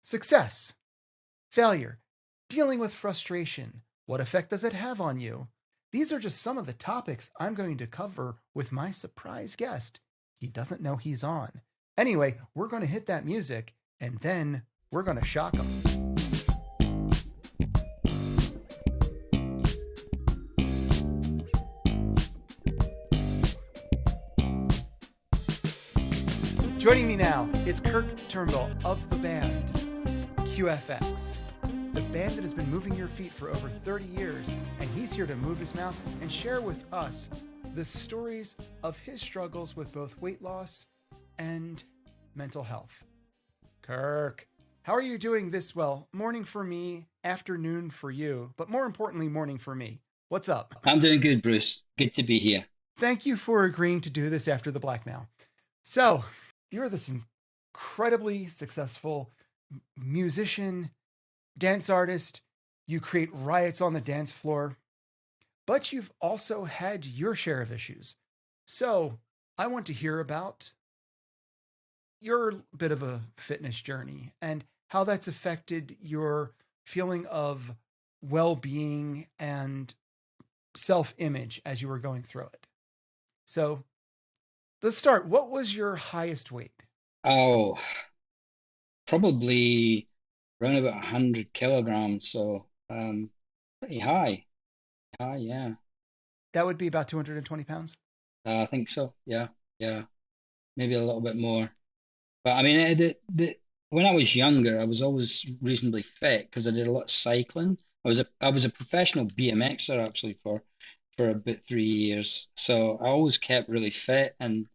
success, failure, dealing with frustration. What effect does it have on you? These are just some of the topics I'm going to cover with my surprise guest. He doesn't know he's on. Anyway, we're going to hit that music, and then we're going to shock him. Joining me now is Kirk Turnbull of the band QFX, the band that has been moving your feet for over 30 years, and he's here to move his mouth and share with us the stories of his struggles with both weight loss and mental health. Kirk, how are you doing this well? Morning for me, afternoon for you, but more importantly, morning for me. What's up? I'm doing good, Bruce. Good to be here. Thank you for agreeing to do this after the blackmail. So, you're this incredibly successful musician, dance artist. You create riots on the dance floor, but you've also had your share of issues. So I want to hear about your bit of a fitness journey and how that's affected your feeling of well-being and self-image as you were going through it. So let's start. What was your highest weight? Oh, probably around about 100 kilograms. So, pretty high. High, yeah. That would be about 220 pounds. I think so. Yeah, yeah. Maybe a little bit more. But I mean, when I was younger, I was always reasonably fit because I did a lot of cycling. I was a professional BMXer actually for about 3 years. So I always kept really fit. And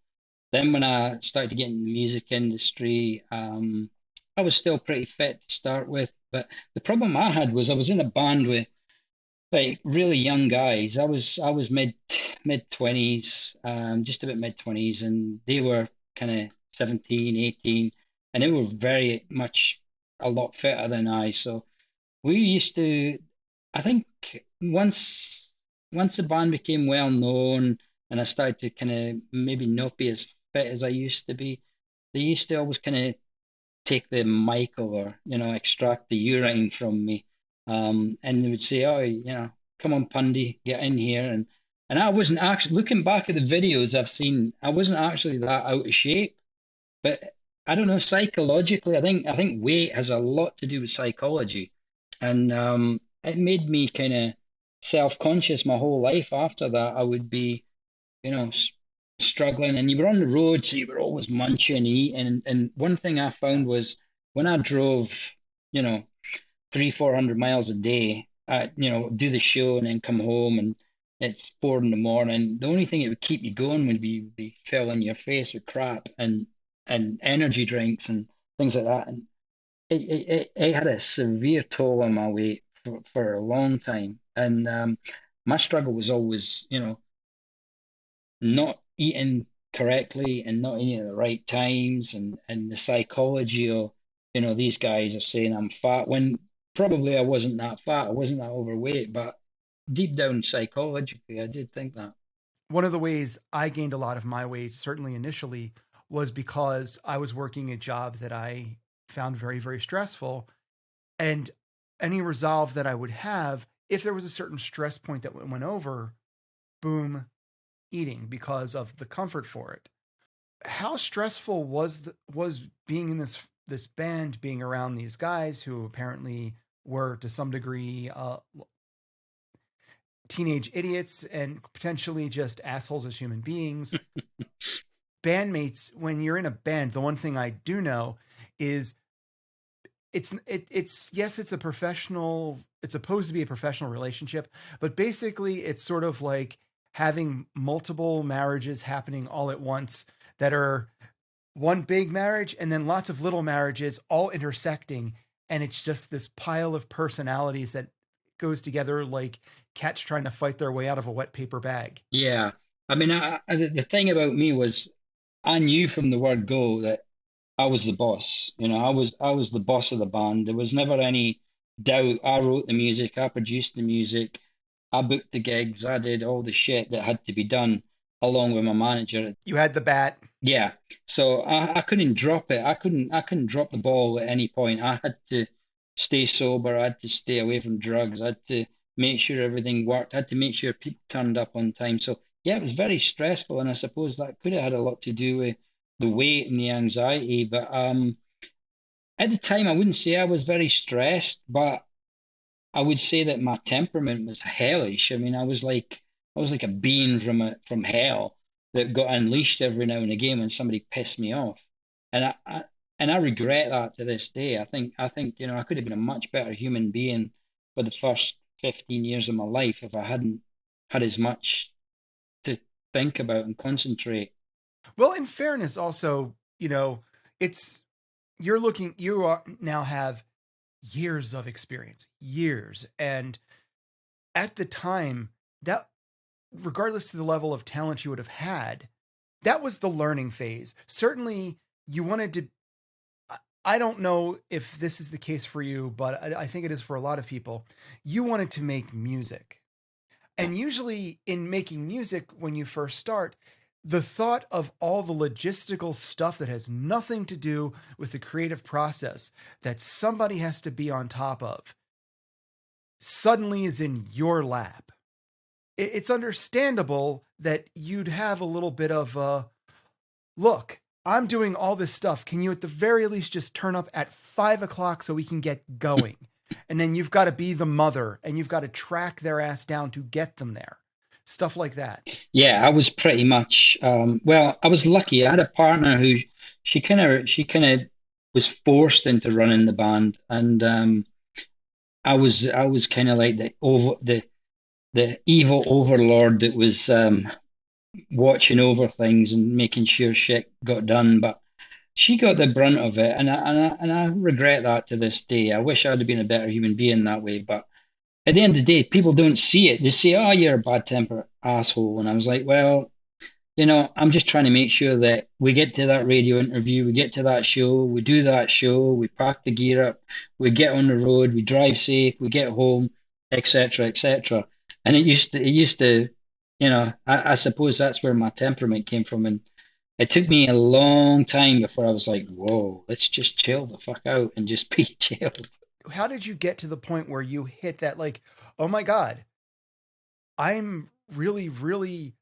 then when I started to get in the music industry, I was still pretty fit to start with. But the problem I had was I was in a band with like really young guys. I was mid 20s, just about mid 20s, and they were kind of 17, 18, and they were very much a lot fitter than I. So we used to, I think once the band became well known and I started to kind of maybe not be as fit as I used to be, they used to always kind of take the mic over, extract the urine from me. And they would say, "Oh, come on, Pundy, get in here." And I wasn't actually looking back at the videos I've seen, I wasn't actually that out of shape. But I don't know, psychologically, I think weight has a lot to do with psychology. And it made me kind of self-conscious my whole life after that. I would be, you know, s- struggling, and you were on the road, so you were always munching, eating. And one thing I found was when I drove, you know, 400 miles a day, do the show and then come home and it's 4 in the morning. The only thing that would keep you going would be filling your face with crap and energy drinks and things like that. And it had a severe toll on my weight for a long time. And my struggle was always, not eating correctly and not eating at the right times and the psychology of, these guys are saying I'm fat when probably I wasn't that fat, I wasn't that overweight, but deep down psychologically, I did think that. One of the ways I gained a lot of my weight, certainly initially, was because I was working a job that I found very, very stressful. And any resolve that I would have, if there was a certain stress point that went over, boom, eating because of the comfort for it. How stressful was being in this band, being around these guys who apparently were to some degree teenage idiots and potentially just assholes as human beings? Bandmates, when you're in a band, the one thing I do know is it's yes, it's a professional, it's supposed to be a professional relationship, but basically it's sort of like having multiple marriages happening all at once that are one big marriage and then lots of little marriages all intersecting, and it's just this pile of personalities that goes together like cats trying to fight their way out of a wet paper bag. Yeah. I mean, the thing about me was I knew from the word go that I was the boss. I was the boss of the band. There was never any doubt. I wrote the music, I produced the music, I booked the gigs, I did all the shit that had to be done along with my manager. You had the bat. Yeah. So I couldn't drop it. I couldn't drop the ball at any point. I had to stay sober. I had to stay away from drugs. I had to make sure everything worked. I had to make sure people turned up on time. So yeah, it was very stressful, and I suppose that could have had a lot to do with the weight and the anxiety. But at the time, I wouldn't say I was very stressed, but I would say that my temperament was hellish. I mean, I was like a being from hell that got unleashed every now and again when somebody pissed me off, and I regret that to this day. I think I could have been a much better human being for the first 15 years of my life if I hadn't had as much to think about and concentrate. Well, in fairness, also, it's you are now have years of experience, years, and at the time that, regardless of the level of talent you would have had, that was the learning phase. Certainly, you wanted to. I don't know if this is the case for you, but I think it is for a lot of people. You wanted to make music. And usually, in making music, when you first start, the thought of all the logistical stuff that has nothing to do with the creative process that somebody has to be on top of suddenly is in your lap. It's understandable that you'd have a little bit of a look. I'm doing all this stuff. Can you, at the very least, just turn up at 5 o'clock so we can get going? And then you've got to be the mother and you've got to track their ass down to get them there. Stuff like that. Yeah, I was pretty much well, I was lucky. I had a partner who she kind of was forced into running the band, and I was kind of like the evil overlord that was watching over things and making sure shit got done. But she got the brunt of it, and I regret that to this day. I wish I'd have been a better human being that way. But at the end of the day, people don't see it. They say, "Oh, you're a bad temper asshole," and I was like, "Well, I'm just trying to make sure that we get to that radio interview, we get to that show, we do that show, we pack the gear up, we get on the road, we drive safe, we get home, etc., etc." And it used to, I suppose that's where my temperament came from, and it took me a long time before I was like, "Whoa, let's just chill the fuck out and just be chill." How did you get to the point where you hit that, like, oh my God, I'm really, really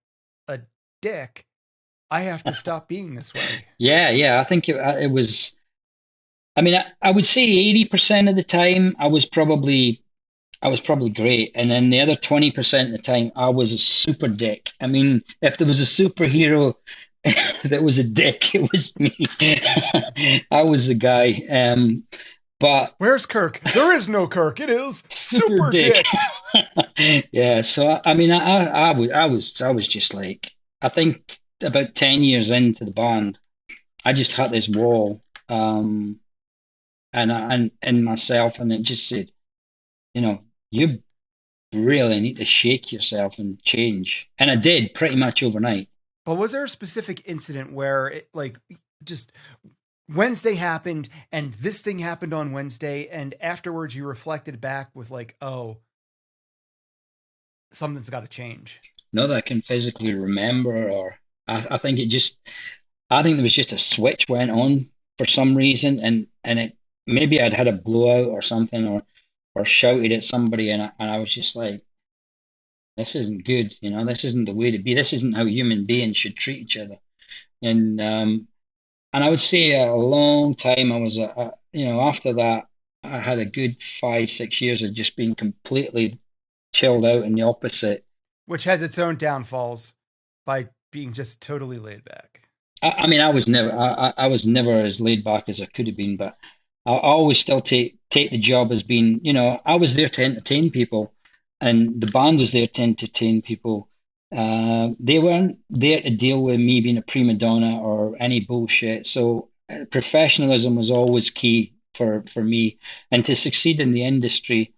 a dick. I have to stop being this way. Yeah, yeah, I think it was. I mean, I would say 80% of the time I was probably great. And then the other 20% of the time, I was a super dick. I mean, if there was a superhero that was a dick, it was me. I was the guy. But Where's Kirk? There is no Kirk. It is super Super dick. Dick. Yeah. So I mean, I was just like, I think about 10 years into the band, I just had this wall, and myself, and it just said, you really need to shake yourself and change. And I did pretty much overnight. But was there a specific incident where it, like, just Wednesday happened and this thing happened on Wednesday, and afterwards you reflected back with, like, oh, something's got to change? Not that I can physically remember, or I think there was just a switch went on for some reason, and it maybe I'd had a blowout or something, or shouted at somebody, and I was just like, this isn't good, this isn't the way to be. This isn't how human beings should treat each other. And I would say a long time I was after that I had a good 5 6 years of just being completely chilled out and the opposite. Which has its own downfalls by being just totally laid back. I mean, I was never as laid back as I could have been, but I always still take the job as being, I was there to entertain people, and the band was there to entertain people. They weren't there to deal with me being a prima donna or any bullshit. So professionalism was always key for me, and to succeed in the industry,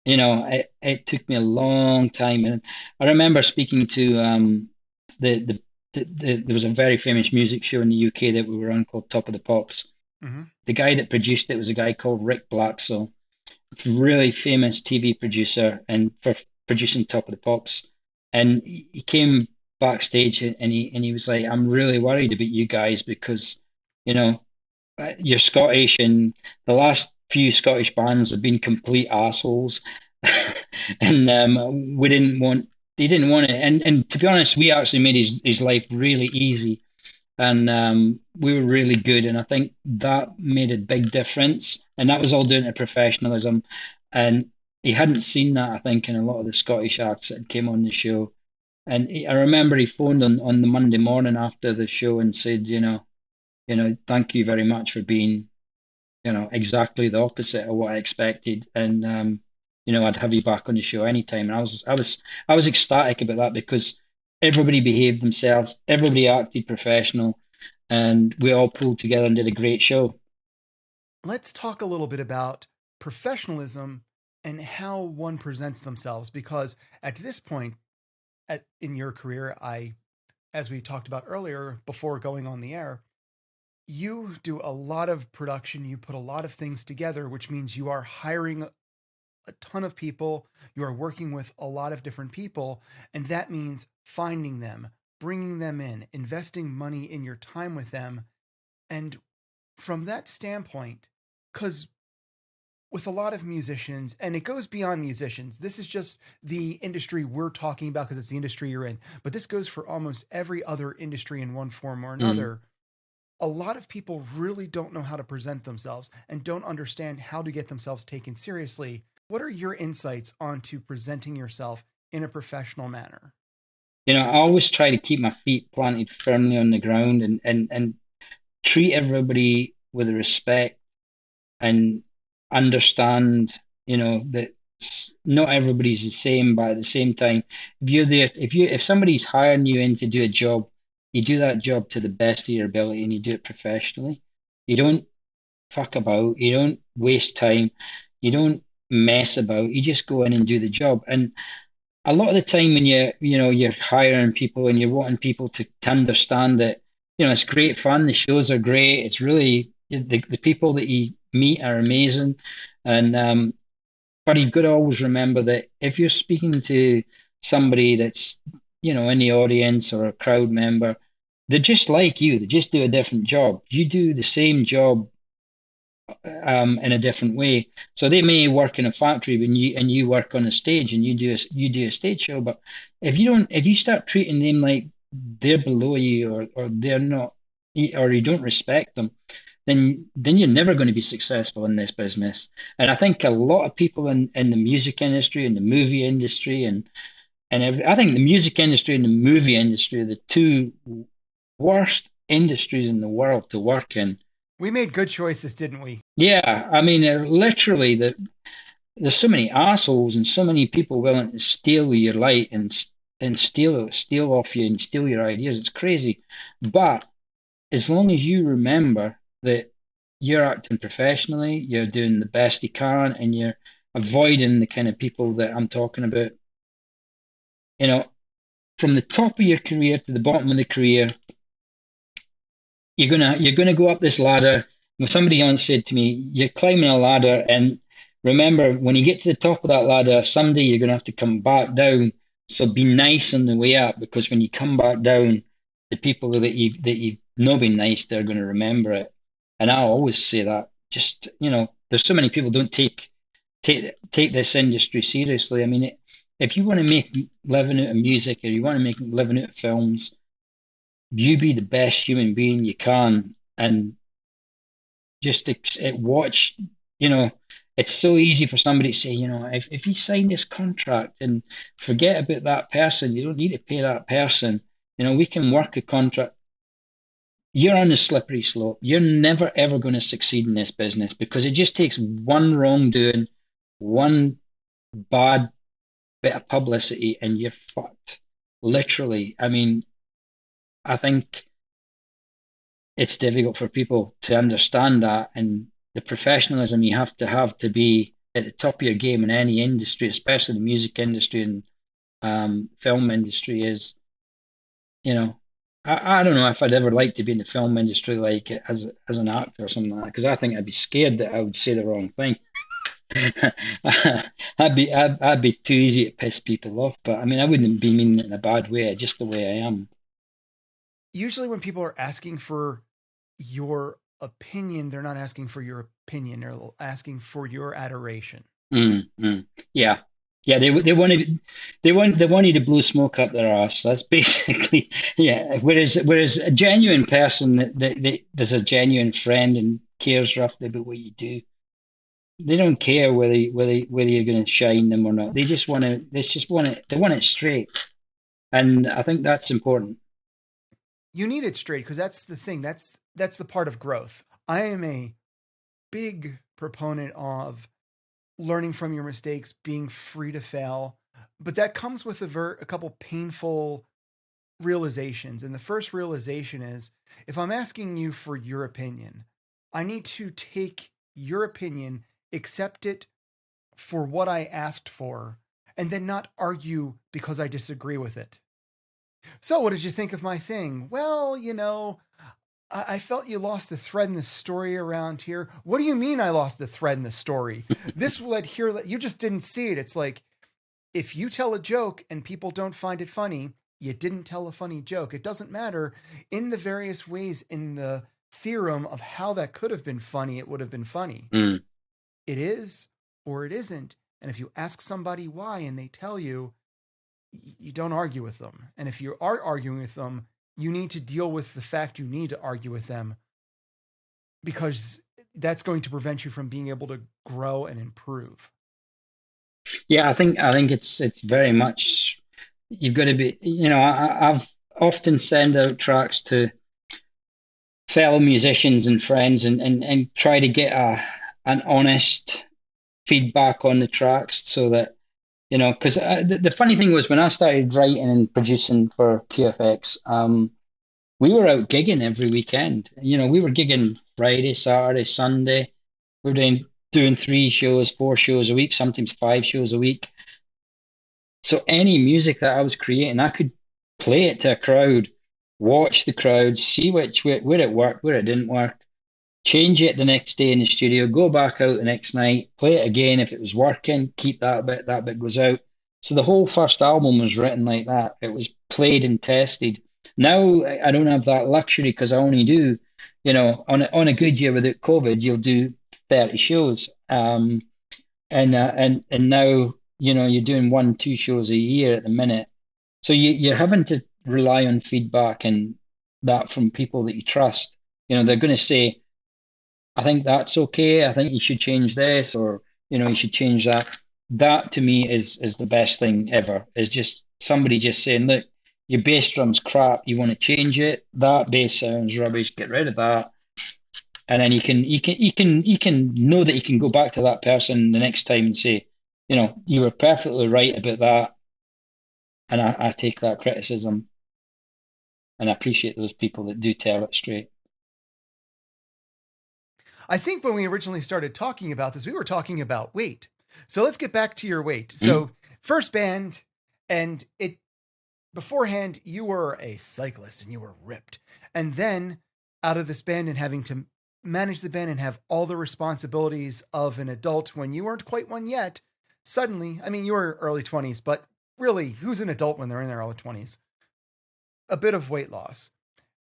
it took me a long time. And I remember speaking to the, the there was a very famous music show in the UK that we were on called Top of the Pops. Mm-hmm. The guy that produced it was a guy called Rick Blacksell, really famous TV producer and for producing Top of the Pops. And he came backstage, and he was like, "I'm really worried about you guys because, you know, you're Scottish, and the last few Scottish bands have been complete assholes, and we didn't want." He didn't want it, and to be honest, we actually made his life really easy, and we were really good, and I think that made a big difference, and that was all down to professionalism, and he hadn't seen that, I think, in a lot of the Scottish acts that came on the show, and I remember he phoned on the Monday morning after the show and said, thank you very much for being, exactly the opposite of what I expected, and I'd have you back on the show anytime, and I was ecstatic about that because everybody behaved themselves, everybody acted professional, and we all pulled together and did a great show. Let's talk a little bit about professionalism and how one presents themselves, because at this point in your career, as we talked about earlier before going on the air, you do a lot of production, you put a lot of things together, which means you are hiring a ton of people, you are working with a lot of different people, and that means finding them, bringing them in, investing money in your time with them. And from that standpoint, because with a lot of musicians, and it goes beyond musicians, this is just the industry we're talking about because it's the industry you're in, but this goes for almost every other industry in one form or Mm. another. A lot of people really don't know how to present themselves and don't understand how to get themselves taken seriously. What are your insights onto presenting yourself in a professional manner? I always try to keep my feet planted firmly on the ground, and treat everybody with respect, and understand, that not everybody's the same, but at the same time, if somebody's hiring you in to do a job, you do that job to the best of your ability and you do it professionally. You don't fuck about, you don't waste time, you don't mess about, you just go in and do the job. And a lot of the time when you're hiring people and you're wanting people to understand that, it's great fun, the shows are great, it's really the people that you meet are amazing, and but you've got to always remember that if you're speaking to somebody that's, in the audience or a crowd member, they're just like you, they just do a different job. You do the same job in a different way. So they may work in a factory when you work on a stage and you do a stage show. But if you start treating them like they're below you, or they're not, or you don't respect them, then you're never going to be successful in this business. And I think a lot of people in the music industry and the movie industry I think the music industry and the movie industry are the two worst industries in the world to work in. We made good choices, didn't we? Yeah, I mean, literally, there's so many assholes and so many people willing to steal your light and steal off you and steal your ideas. It's crazy, but as long as you remember that you're acting professionally, you're doing the best you can, and you're avoiding the kind of people that I'm talking about, you know, from the top of your career to the bottom of the career, you're gonna go up this ladder. Somebody once said to me, "You're climbing a ladder, and remember, when you get to the top of that ladder, someday you're gonna have to come back down. So be nice on the way up, because when you come back down, the people that you've not been nice, they're going to remember it." And I always say that. Just, there's so many people don't take this industry seriously. I mean, if you want to make living out of music, or you want to make living out of films, you be the best human being you can, and just watch. You know, it's so easy for somebody to say, if you sign this contract and forget about that person, you don't need to pay that person. We can work a contract. You're on the slippery slope. You're never ever going to succeed in this business, because it just takes one wrongdoing, one bad bit of publicity, and you're fucked. Literally. I mean, I think it's difficult for people to understand that, and the professionalism you have to be at the top of your game in any industry, especially the music industry and film industry, is, you know I don't know if I'd ever like to be in the film industry, like as an actor or something like that, because I think I'd be scared that I would say the wrong thing. I'd be too easy to piss people off, but I mean, I wouldn't be meaning it in a bad way, just the way I am. Usually, when people are asking for your opinion, they're not asking for your opinion, they're asking for your adoration. Mm, mm. Yeah. Yeah, they wanted to blow smoke up their ass. That's basically yeah. Whereas a genuine person that there's a genuine friend and cares roughly about what you do. They don't care whether you're going to shine them or not. They want it straight. And I think that's important. You need it straight because that's the thing. That's the part of growth. I am a big proponent of learning from your mistakes, being free to fail, but that comes with a couple painful realizations. And the first realization is if I'm asking you for your opinion, I need to take your opinion, accept it for what I asked for, and then not argue because I disagree with it. So, what did you think of my thing? Well, I felt you lost the thread in the story around here. What do you mean I lost the thread in the story? This led here, you just didn't see it. It's like if you tell a joke and people don't find it funny, you didn't tell a funny joke. It doesn't matter in the various ways in the theorem of how that could have been funny, it would have been funny. Mm. It is or it isn't. And if you ask somebody why and they tell you, you don't argue with them. And if you are arguing with them, you need to deal with the fact you need to argue with them because that's going to prevent you from being able to grow and improve. Yeah, I think it's very much you've got to be. I've often send out tracks to fellow musicians and friends and try to get a an honest feedback on the tracks so that because the funny thing was when I started writing and producing for QFX, we were out gigging every weekend. We were gigging Friday, Saturday, Sunday. We were doing 3 shows, 4 shows a week, sometimes 5 shows a week. So any music that I was creating, I could play it to a crowd, watch the crowd, see where it worked, where it didn't work, change it the next day in the studio, go back out the next night, play it again if it was working, keep that bit goes out. So the whole first album was written like that. It was played and tested. Now I don't have that luxury because I only do, on a good year without COVID, you'll do 30 shows. And now, you're doing 1, 2 shows a year at the minute. So you're having to rely on feedback and that from people that you trust. They're going to say, I think that's okay. I think you should change this, or you should change that. That to me is the best thing ever. Is just somebody just saying, look, your bass drum's crap. You want to change it. That bass sounds rubbish. Get rid of that. And then you can know that you can go back to that person the next time and say, you were perfectly right about that, and I take that criticism, and I appreciate those people that do tell it straight. I think when we originally started talking about this, we were talking about weight. So let's get back to your weight. Mm. So, first band, and it beforehand, you were a cyclist and you were ripped. And then out of this band and having to manage the band and have all the responsibilities of an adult when you weren't quite one yet, suddenly, I mean, you were early 20s, but really, who's an adult when they're in their early 20s? A bit of weight loss.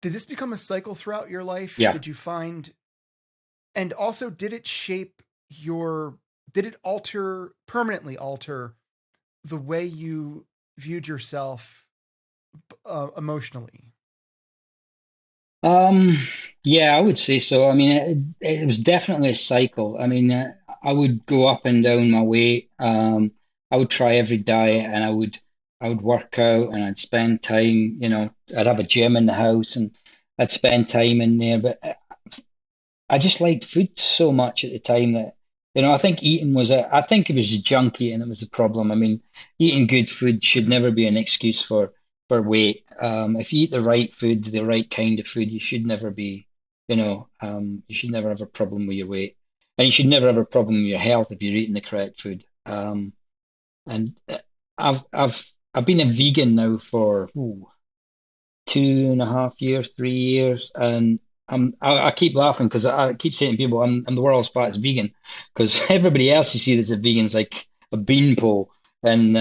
Did this become a cycle throughout your life? Yeah. Did you find, and also did it permanently alter the way you viewed yourself emotionally? Um, yeah, I would say so. I mean, it was definitely a cycle. I mean, I would go up and down my weight. I would try every diet, and I would work out, and I'd spend time. I'd have a gym in the house, and I'd spend time in there. But I just liked food so much at the time that, I think I think it was the junk eating that was the problem. I mean, eating good food should never be an excuse for weight. If you eat the right food, the right kind of food, you should never have a problem with your weight. And you should never have a problem with your health if you're eating the correct food. And I've been a vegan now for 2.5 years, 3 years, and I keep laughing because I keep saying to people I'm the world's fattest vegan because everybody else you see that's a vegan's like a beanpole, and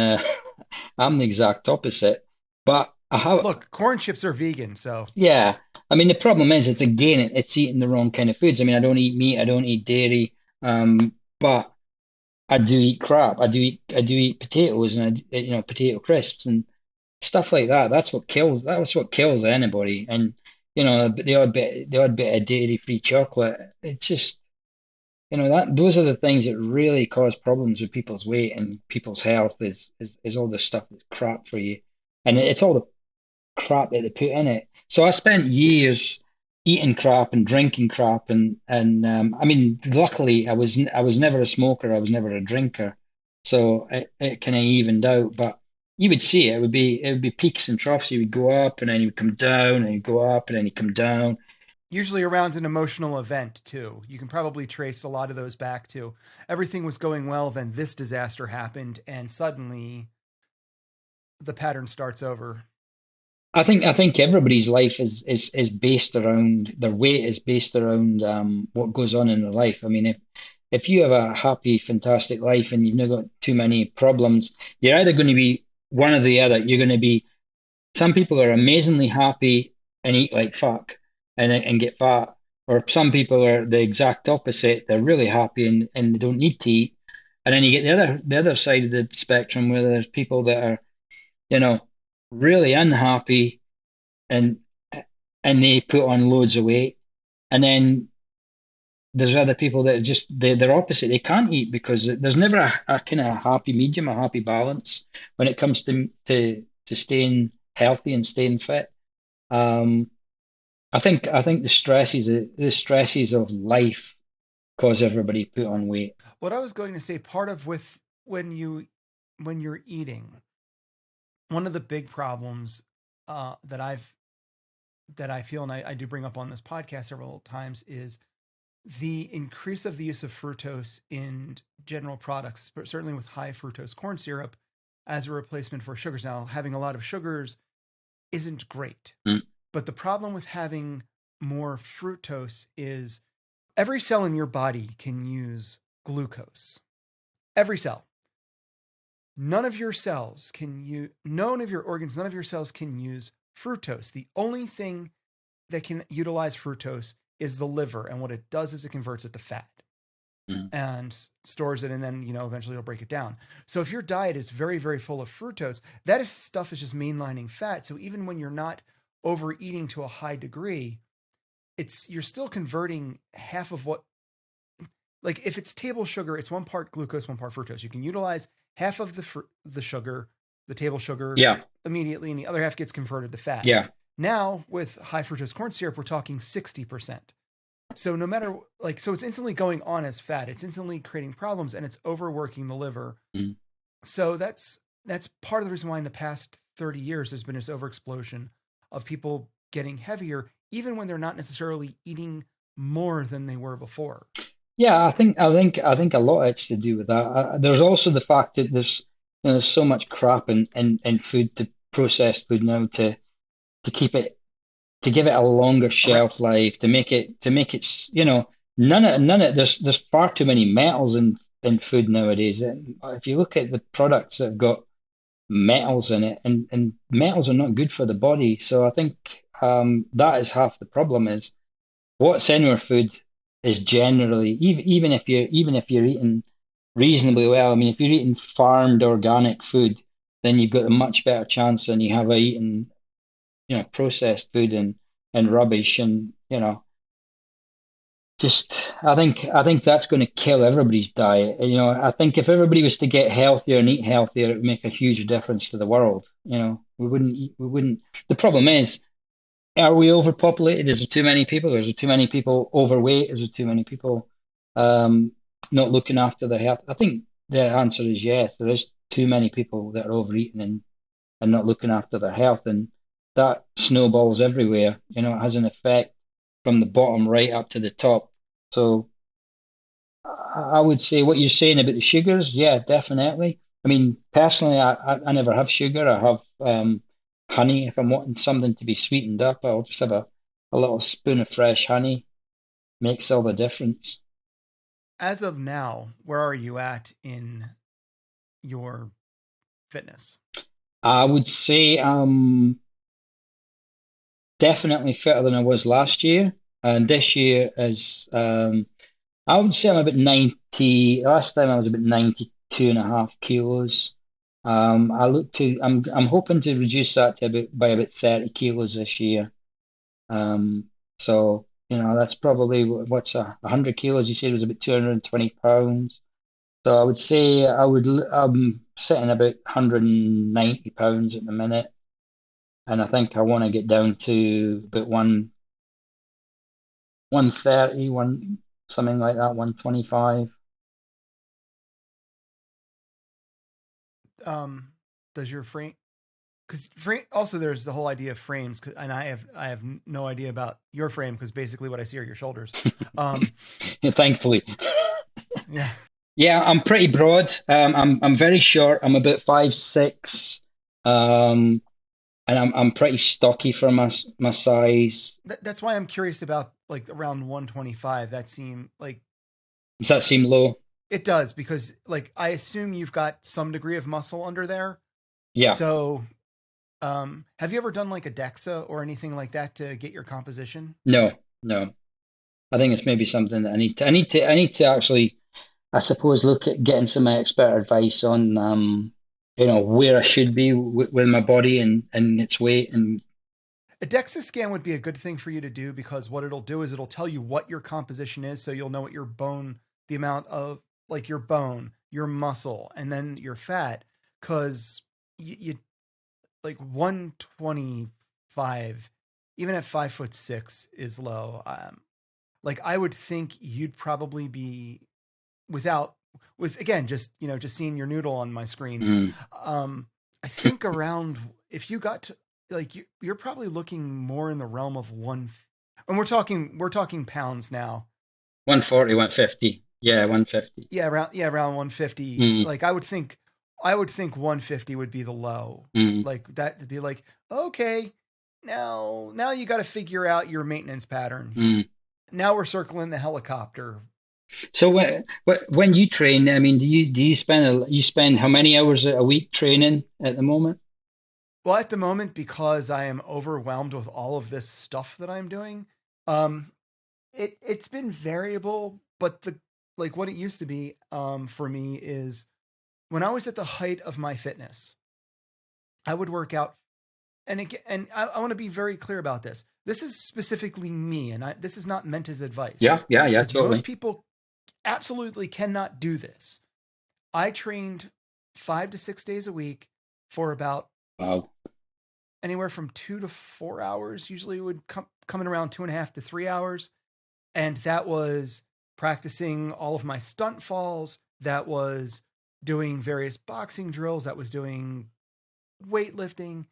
I'm the exact opposite. But I have, Look, corn chips are vegan, so yeah. I mean, the problem is, it's again, it's eating the wrong kind of foods. I mean, I don't eat meat, I don't eat dairy, but I do eat crap. I do eat potatoes and potato crisps and stuff like that. That's what kills anybody. And the odd bit of dairy-free chocolate. It's just that those are the things that really cause problems with people's weight and people's health. Is all the stuff that's crap for you, and it's all the crap that they put in it. So I spent years eating crap and drinking crap, and I mean, luckily I was never a smoker. I was never a drinker, so it kind of evened out. But you would see it. It would be peaks and troughs. You would go up and then you would come down, and you go up and then you come down. usually around an emotional event too. You can probably trace a lot of those back to everything was going well, then this disaster happened, and suddenly the pattern starts over. I think everybody's life is based around their weight is based around what goes on in their life. I mean, if you have a happy, fantastic life and you've not got too many problems, you're either going to be one or the other. You're going to be Some people are amazingly happy and eat like fuck and get fat, or some people are the exact opposite. They're really happy and they don't need to eat. And then you get the other side of the spectrum where there's people that are, you know, really unhappy and and they put on loads of weight. And then there's other people that are just they're opposite. They can't eat because there's never a kind of happy medium, a happy balance when it comes to staying healthy and staying fit. Um, I think the stresses of life cause everybody to put on weight. What I was going to say, part of with when you're eating, one of the big problems that I feel, and I do bring up on this podcast several times, is the increase of the use of fructose in general products, but certainly with high fructose corn syrup as a replacement for sugars. Now, having a lot of sugars isn't great, Mm. but the problem with having more fructose is every cell in your body can use glucose. Every cell. None of your organs, none of your cells can use fructose. The only thing that can utilize fructose is the liver. And what it does is it converts it to fat Mm. and stores it. And then, eventually it'll break it down. So if your diet is very, very full of fructose, stuff is just mainlining fat. So even when you're not overeating to a high degree, you're still converting half of what, like if it's table sugar, it's one part glucose, one part fructose. You can utilize half of the sugar, the table sugar, Yeah, immediately, and the other half gets converted to fat. yeah, Now with high fructose corn syrup, we're talking 60%. So no matter so it's instantly going on as fat. It's instantly creating problems and it's overworking the liver. mm. So that's part of the reason why in the past 30 years there's been this overexplosion of people getting heavier, even when they're not necessarily eating more than they were before. Yeah. I think a lot of it's to do with that. There's also the fact that there's so much crap in food, to processed food now, to keep it to give it a longer Right. shelf life, to make it there's far too many metals in food nowadays. And if you look at the products that have got metals in it, and metals are not good for the body. So I think that is half the problem, is what's in our food is generally, even if you're eating reasonably well. I mean, if you're eating farmed organic food, then you've got a much better chance than you have of eating processed food and rubbish. And just I think that's going to kill everybody's diet. I think if everybody was to get healthier and eat healthier, it would make a huge difference to the world. We wouldn't. The problem is, are we overpopulated? Is there too many people? Is there too many people overweight? Is there too many people um, not looking after their health? I think the answer is yes. There is too many people that are overeating and not looking after their health, and that snowballs everywhere. It has an effect from the bottom right up to the top. So I would say what you're saying about the sugars, yeah, definitely. I mean, personally, I never have sugar. I have honey if I'm wanting something to be sweetened up. I'll just have a little spoon of fresh honey makes all the difference. As of now, where are you at in your fitness? I would say I'm definitely fitter than I was last year, and this year is I would say I'm about 90. Last time I was about 92 and a half kilos. I look to I'm hoping to reduce that to about by about 30 kilos this year. Um, so that's probably what's 100 kilos. You said was about 220 pounds. So I would say I'm sitting about 190 pounds at the minute, and I think I want to get down to about 130, something like that, 125. Does your frame? Because frame also there's the whole idea of frames, and I have no idea about your frame because basically what I see are your shoulders. Um, Thankfully. yeah, Yeah, I'm pretty broad. I'm very short. I'm about 5'6", and I'm pretty stocky for my size. that's why I'm curious about like around 125. That seem like Does that seem low? it does because like I assume you've got some degree of muscle under there. Yeah. So, have you ever done like a DEXA or anything like that to get your composition? No, no. I think it's maybe something that I need to actually, I suppose, look at getting some expert advice on, where I should be with my body and its weight and A DEXA scan would be a good thing for you to do because what it'll do is it'll tell you what your composition is, so you'll know what your bone, the amount of like your bone, your muscle, and then your fat. Because you like 125, even at 5'6", is low. Like I would think you'd probably be without with again just seeing your noodle on my screen. mm, I think around if you got to like you're probably looking more in the realm of one, and we're talking pounds now. 140, 150. Yeah, 150. Yeah, around 150. Mm, Like I would think 150 would be the low. mm, Like that to be like, okay, now you got to figure out your maintenance pattern. mm. Now we're circling the helicopter. So when you train, I mean, do you spend how many hours a week training at the moment? Well, at the moment, because I am overwhelmed with all of this stuff that I'm doing, um, it's been variable, but the like what it used to be for me is when I was at the height of my fitness, I would work out, and again, and I want to be very clear about this. This is specifically me, and this is not meant as advice, Yeah, yeah, yeah, because most totally. people absolutely cannot do this. I trained 5 to 6 days a week for about Wow. anywhere from 2 to 4 hours. Usually, would come in around 2.5 to 3 hours, and that was practicing all of my stunt falls. That was doing various boxing drills. That was doing weightlifting.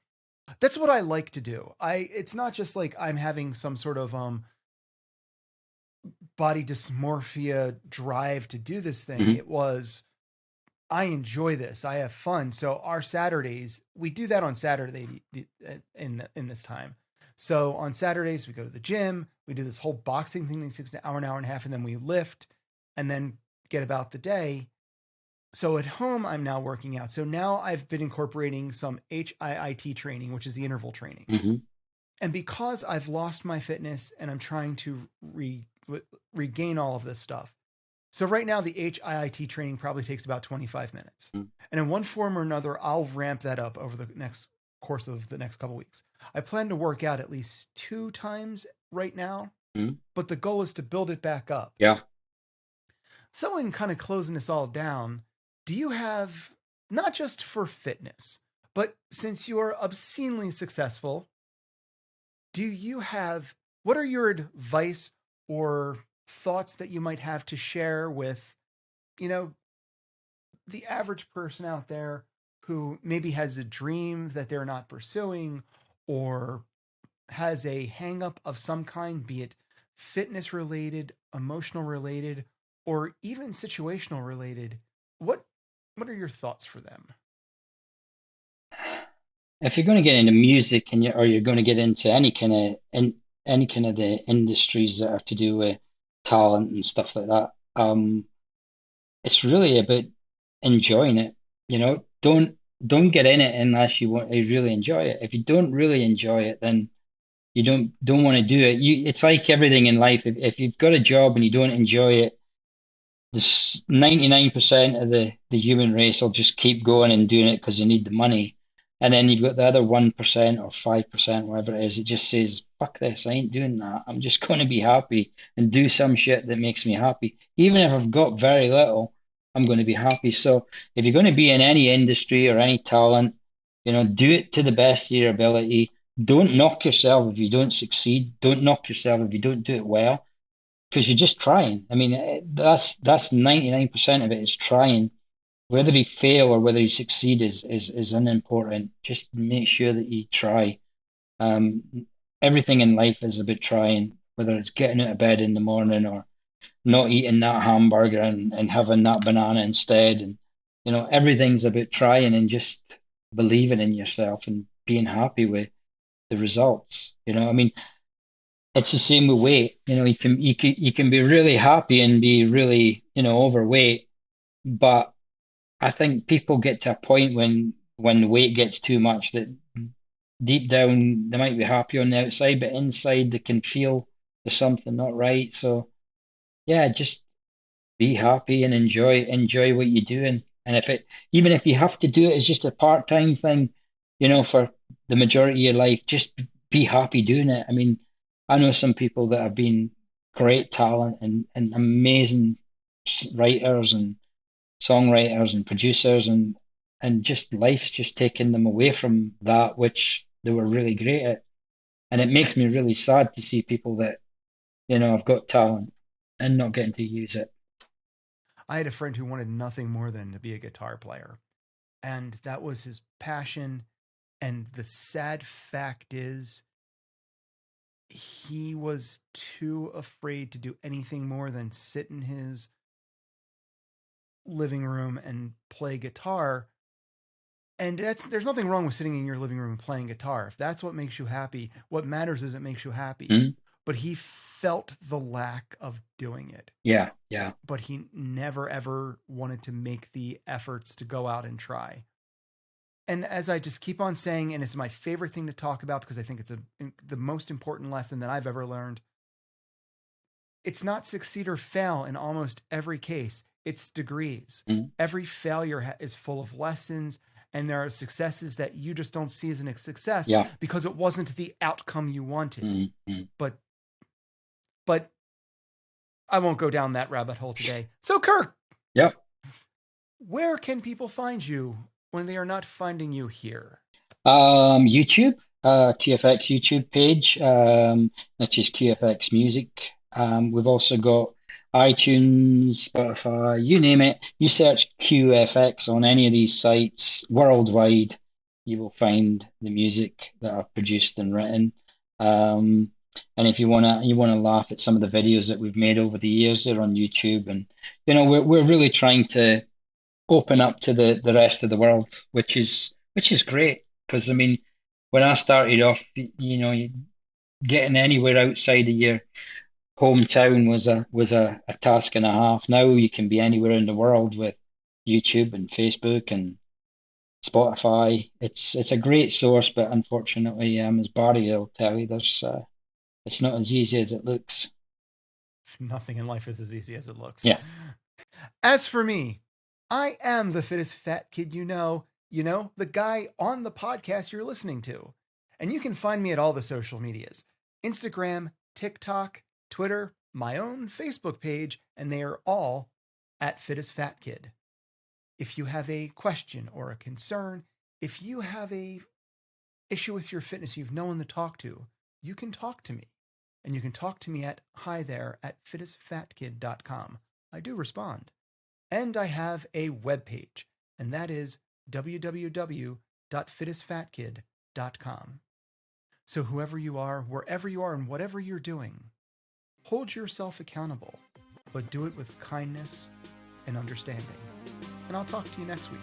That's what I like to do. It's not just like I'm having some sort of body dysmorphia drive to do this thing. Hmm. It was I enjoy this. I have fun. So our Saturdays, we do that on Saturday in this time. So on Saturdays we go to the gym. We do this whole boxing thing that takes an hour and a half, and then we lift, and then get about the day. So at home, I'm now working out. So now I've been incorporating some HIIT training, which is the interval training. Hmm. And because I've lost my fitness and I'm trying to regain all of this stuff, so right now, the HIIT training probably takes about 25 minutes. And in one form or another, I'll ramp that up over the next course of the next couple of weeks. I plan to work out at least 2 times right now, Hmm. but the goal is to build it back up. Yeah. So in kind of closing this all down, do you have, not just for fitness, but since you're obscenely successful, do you have, what are your advice or thoughts that you might have to share with, you know, the average person out there who maybe has a dream that they're not pursuing or has a hang up of some kind, be it fitness related, emotional related, or even situational related? What what are your thoughts for them? If you're going to get into music or you're going to get into any kind of any kind of the industries that are to do with talent and stuff like that. It's really about enjoying it. You know, don't get in it unless you really enjoy it. If you don't really enjoy it, then you don't want to do it. It's like everything in life. If you've got a job and you don't enjoy it, this 99% of the human race will just keep going and doing it because they need the money. And then you've got the other 1% or 5%, whatever it is, it just says, fuck this, I ain't doing that. I'm just going to be happy and do some shit that makes me happy. Even if I've got very little, I'm going to be happy. So if you're going to be in any industry or any talent, do it to the best of your ability. Don't knock yourself if you don't succeed. Don't knock yourself if you don't do it well, because you're just trying. I mean, that's 99% of it is trying. Whether you fail or whether you succeed is unimportant. Just make sure that you try. Um, Everything in life is about trying, whether it's getting out of bed in the morning or not eating that hamburger and having that banana instead. And, everything's about trying and just believing in yourself and being happy with the results. I mean, it's the same with weight. You can be really happy and be really, overweight, but I think people get to a point when the weight gets too much that deep down they might be happy on the outside, but inside they can feel there's something not right. So yeah, just be happy and enjoy what you're doing. And even if you have to do it as just a part-time thing, for the majority of your life, just be happy doing it. I mean, I know some people that have been great talent and amazing writers and songwriters and producers, and just life's just taken them away from that which they were really great at. And it makes me really sad to see people that, have got talent and not getting to use it. I had a friend who wanted nothing more than to be a guitar player, and that was his passion. And the sad fact is, he was too afraid to do anything more than sit in his living room and play guitar. And there's nothing wrong with sitting in your living room and playing guitar. If that's what makes you happy, what matters is it makes you happy. Mm. But he felt the lack of doing it. Yeah, yeah. But he never ever wanted to make the efforts to go out and try. And as I just keep on saying, and it's my favorite thing to talk about because I think it's the most important lesson that I've ever learned. It's not succeed or fail in almost every case. It's degrees. Mm. Every failure is full of lessons, and there are successes that you just don't see as a success because it wasn't the outcome you wanted. Mm-hmm. But I won't go down that rabbit hole today. So Kirk, yep. Where can people find you when they are not finding you here? YouTube, QFX YouTube page, which is QFX Music. We've also got iTunes, Spotify, you name it. You search QFX on any of these sites worldwide, you will find the music that I've produced and written. And if you wanna laugh at some of the videos that we've made over the years, they're on YouTube. And we're really trying to open up to the rest of the world, which is great. Because I mean, when I started off, getting anywhere outside of your hometown was a task and a half. Now you can be anywhere in the world with YouTube and Facebook and Spotify. It's a great source, but unfortunately, as Barry will tell you, it's not as easy as it looks. Nothing in life is as easy as it looks. Yeah. As for me, I am the fittest fat kid you know, the guy on the podcast you're listening to. And you can find me at all the social medias: Instagram, TikTok, Twitter, my own Facebook page, and they are all at Fittest Fat Kid. If you have a question or a concern, if you have a issue with your fitness you've no one to talk to, you can talk to me. And you can talk to me at hi there at fittestfatkid.com. I do respond. And I have a webpage, and that is www.fittestfatkid.com. So whoever you are, wherever you are, and whatever you're doing, hold yourself accountable, but do it with kindness and understanding. And I'll talk to you next week.